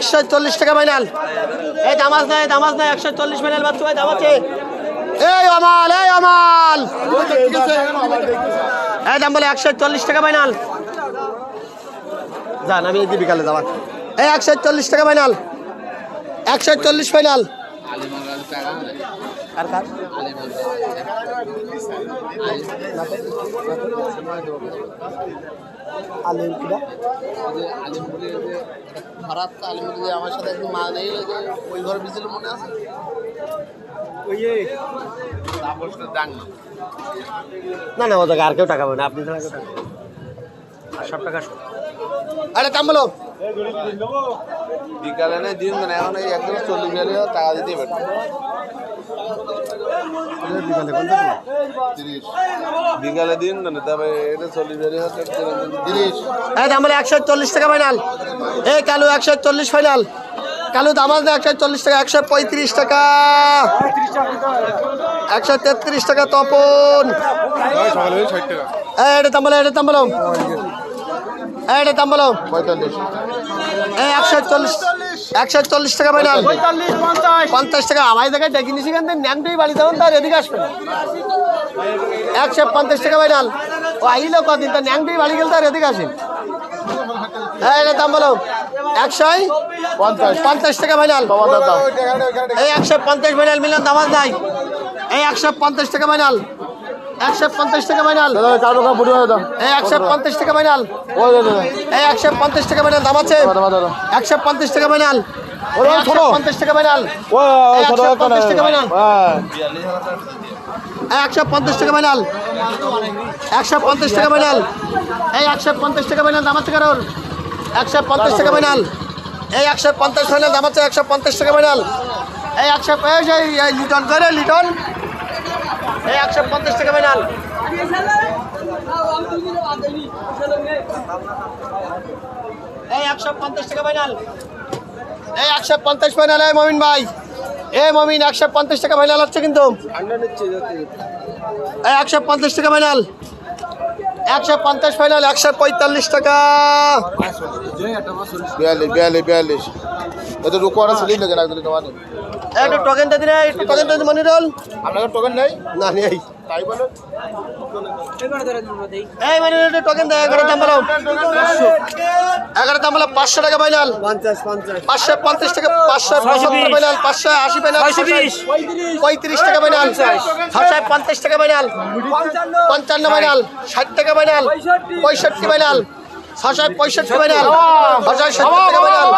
140 টাকা ফাইনাল। এই দামাজ নাই 140 ফাইনাল বাচ্চা ভাই দাম আছে। এই আমাল এই দাম বলে 140 টাকা ফাইনাল। জান আমি এই বিকালে যাবা। এই 140 টাকা ফাইনাল, 140 ফাইনাল। আর কার আলিম কিরা আলিমপুরে ভারত আলিমপুরে আমার সাথে একটু মা নেই ওই ঘরে বিছিল মনে আছে না না ও জায়গায় আর কেউ টাকা পাবে না, আপনি ছাড়া কেউ টাকা পাবে না। সব টাকা আরে দাম বলো। বিকালে নেই দিন মানে এখন এই একদম 40 গেলে টাকা দিতেই পারবে। বিকালে দিন মানে তবে এটা 40 গেলে 30। এই দাম বলে 140 টাকা ফাইনাল। এই কালু 140 ফাইনাল। কালু দামাজ না 140 টাকা, 135 টাকা, 133 টাকা তপন। এই এটা দাম বলো, এটা দাম বলো, এটা দাম বলো 45। এই 140 টাকা ফাইনাল। 50 টাকা আমার জায়গায় ডেকে নিছি কেন ন্যাংটাই বাড়ি যাবেন তার এদিকে আসবে 150 টাকা ফাইনাল। ও আইলো কদিন তার ন্যাংটাই বাড়ি গেল তার এদিকে আসেন। এই দাম বলো 150 টাকা ফাইনাল। এই 150 ফাইনাল মিলান দামাজ নাই। এই 150 টাকা ফাইনাল, 150 টাকা ফাইনাল। এই 150 টাকা ফাইনাল। এই 150 টাকা ফাইনাল দাম আছে। 150 টাকা ফাইনাল, 150 টাকা ফাইনাল, 150 টাকা ফাইনাল, 150 টাকা ফাইনাল, 150 টাকা ফাইনাল। এই 150 টাকা ফাইনাল দাম আছে কারোর। 150 টাকা ফাইনাল। এই 150 ফাইনাল দাম আছে, 150 টাকা ফাইনাল। এই 150 এই লিটন করে লিটন। এই 150 টাকা ফাইনাল। এই 150 টাকা ফাইনাল। এই 150 ফাইনাল। এই মমিন ভাই, এ মমিন 150 টাকা ফাইনাল হচ্ছে কিন্তু। এই 150 টাকা ফাইনাল, 150 ফাইনাল, 145 টাকা। 42 এটা রুকোয়ারা সেলিম লাগে না একদম তোমার একটু টোকেনটা দিন, একটু টোকেনটা দিন মনিরুল। আপনার টোকেন নেই না নেই তাই বলো। এই মনিরুল একটু টোকেন দেয়। 11 দাম বলো, 11 দাম বলো 500 টাকা ফাইনাল। 550 টাকা, 575 ফাইনাল, 580 ফাইনাল, 35 টাকা ফাইনাল, 650 টাকা ফাইনাল, 55 ফাইনাল, 60 টাকা ফাইনাল, 65 ফাইনাল, 665 ফাইনাল, 670 টাকা ফাইনাল।